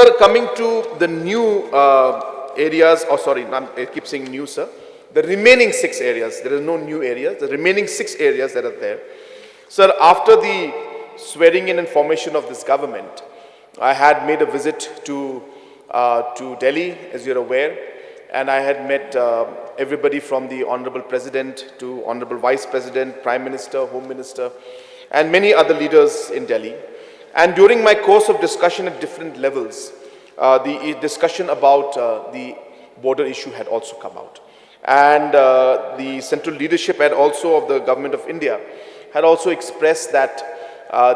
Sir, coming to the new areas, I keep saying new, sir. The remaining 6 areas, there are no new areas, the remaining 6 areas that are there. Sir, after the swearing in and formation of this government, I had made a visit to Delhi, as you're aware, and I had met everybody from the Honorable President to Honorable Vice President, Prime Minister, Home Minister, and many other leaders in Delhi. And during my course of discussion at different levels, the discussion about the border issue had also come out. And the central leadership had also of the Government of India had also expressed that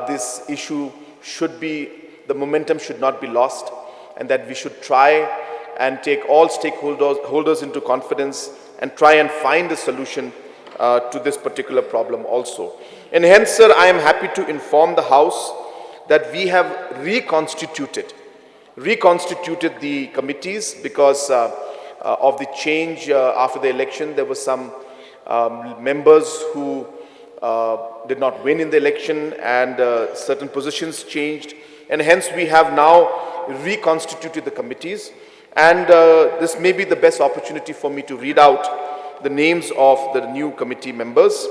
this issue should be, the momentum should not be lost, and that we should try and take all stakeholders into confidence and try and find a solution to this particular problem also. And hence, sir, I am happy to inform the House that we have reconstituted the committees because of the change after the election. There were some members who did not win in the election, and certain positions changed, and hence we have now reconstituted the committees. And this may be the best opportunity for me to read out the names of the new committee members.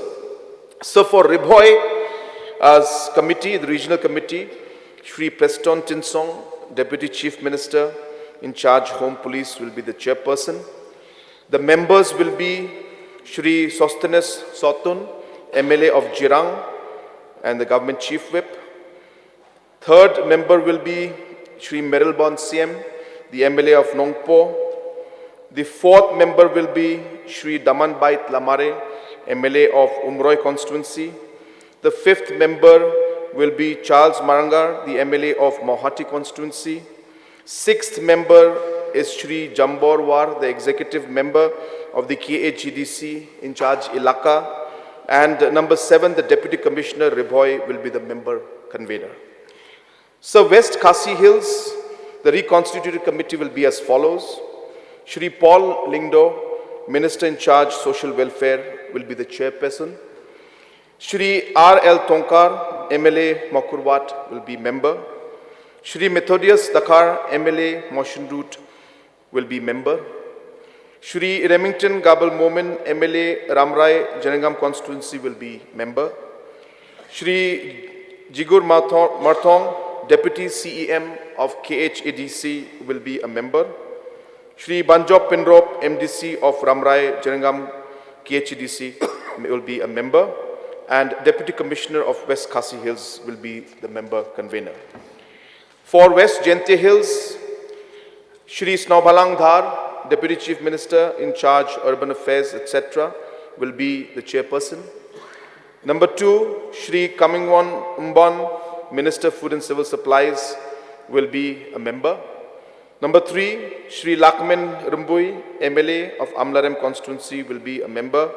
So for Ribhoi committee, the regional committee, Shri Preston Tinsong, Deputy Chief Minister in charge Home Police, will be the chairperson. The members will be Shri Sostenes Sotun, MLA of Jirang and the Government Chief Whip. Third member will be Shri Merilbon Siem, the MLA of Nongpo. The fourth member will be Shri Damanbait Lamare, MLA of Umroi constituency. The fifth member will be Charles Marangar, the MLA of Mohati constituency. Sixth member is Shri Jambor War, the executive member of the KHEDC in charge Ilaka. And number 7, the Deputy Commissioner Ribhoi will be the member convener. So West Khasi Hills, the reconstituted committee will be as follows. Shri Paul Lingdo, Minister in charge Social Welfare, will be the chairperson. Shri R.L. Tonkar, MLA Mokurwat, will be member. Shri Methodius Dakar, MLA Motion Route, will be member. Shri Remington Gabal Momin, MLA Ramrai Janangam constituency, will be member. Shri Jigur Marthong, Deputy CEM of KHADC, will be a member. Shri Banjop Pinrop, MDC of Ramrai Janangam KHADC, will be a member. And Deputy Commissioner of West Khasi Hills will be the member convener. For West Jente Hills, Shri Snowbalang Dhar, Deputy Chief Minister in charge Urban Affairs, etc., will be the chairperson. Number 2, Shri Kamingwon Umban, Minister Food and Civil Supplies, will be a member. Number 3, Shri Lakmen Rumbui, MLA of Amlarem constituency, will be a member.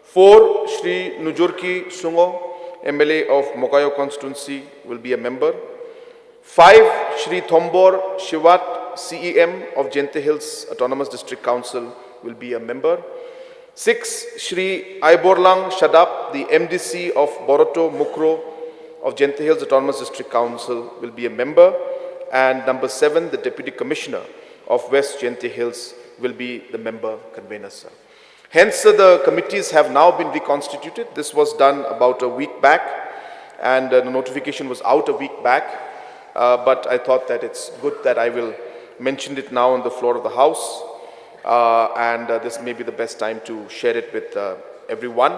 4, Shri Nujurki Sungo, MLA of Mokayo constituency, will be a member. 5, Shri Thombor Shivat, CEM of Jente Hills Autonomous District Council, will be a member. 6, Shri Aiborlang Shadap, the MDC of Boroto Mukro of Jente Hills Autonomous District Council, will be a member. And number 7, the Deputy Commissioner of West Jente Hills will be the member convener, sir. Hence, the committees have now been reconstituted. This was done about a week back, and the notification was out a week back. But I thought that it's good that I will mention it now on the floor of the House. This may be the best time to share it with everyone.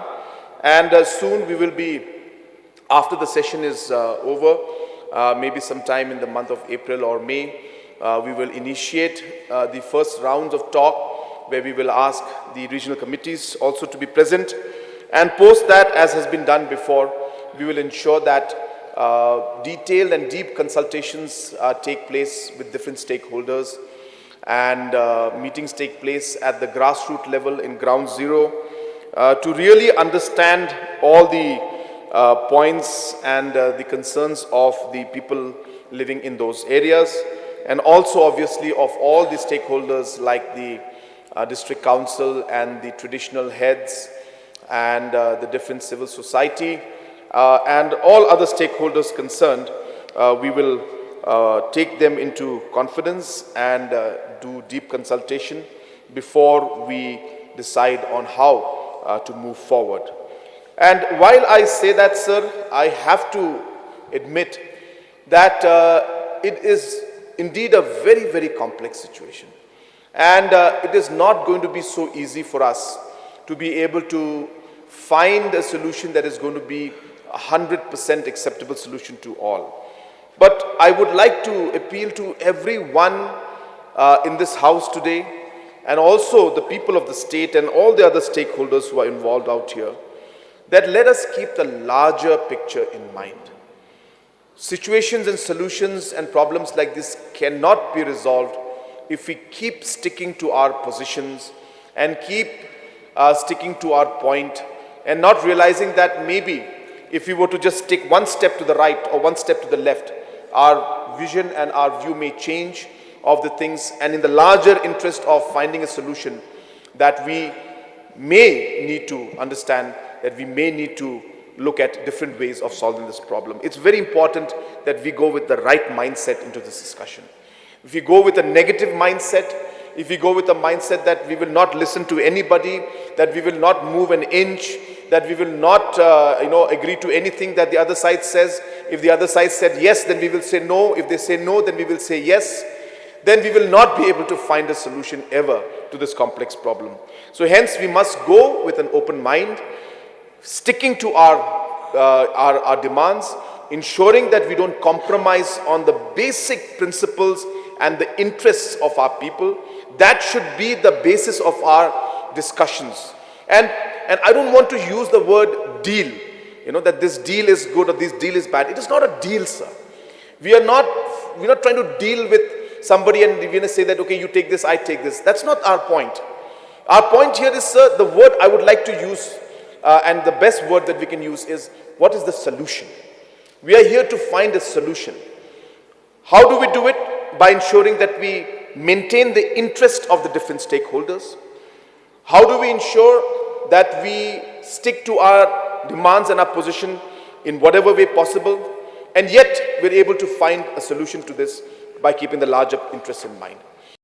And soon we will be, after the session is over, maybe sometime in the month of April or May, we will initiate the first rounds of talk, where we will ask the regional committees also to be present. And post that, as has been done before, we will ensure that detailed and deep consultations take place with different stakeholders, and meetings take place at the grassroots level in ground zero to really understand all the points and the concerns of the people living in those areas, and also obviously of all the stakeholders like the district council and the traditional heads and the different civil society and all other stakeholders concerned. We will take them into confidence and do deep consultation before we decide on how to move forward. And while I say that, sir, I have to admit that it is indeed a very, very complex situation. And it is not going to be so easy for us to be able to find a solution that is going to be 100% acceptable solution to all. But I would like to appeal to everyone in this house today, and also the people of the state and all the other stakeholders who are involved out here, that let us keep the larger picture in mind. Situations and solutions and problems like this cannot be resolved if we keep sticking to our positions and keep sticking to our point and not realizing that maybe if we were to just take one step to the right or one step to the left, our vision and our view may change of the things, and in the larger interest of finding a solution, that we may need to understand that we may need to look at different ways of solving this problem. It's very important that we go with the right mindset into this discussion. If we go with a negative mindset, if we go with a mindset that we will not listen to anybody, that we will not move an inch, that we will not agree to anything that the other side says. If the other side said yes, then we will say no. If they say no, then we will say yes. Then we will not be able to find a solution ever to this complex problem. So hence we must go with an open mind, sticking to our demands, ensuring that we don't compromise on the basic principles and the interests of our people. That should be the basis of our discussions. And I don't want to use the word deal, that this deal is good or this deal is bad. It is not a deal, sir. We're not trying to deal with somebody and we're going to say that, okay, you take this, I take this. That's not our point. Our point here is, sir, the word I would like to use, and the best word that we can use is, what is the solution? We are here to find a solution. How do we do it? By ensuring that we maintain the interest of the different stakeholders. How do we ensure that we stick to our demands and our position in whatever way possible, and yet we're able to find a solution to this by keeping the larger interests in mind?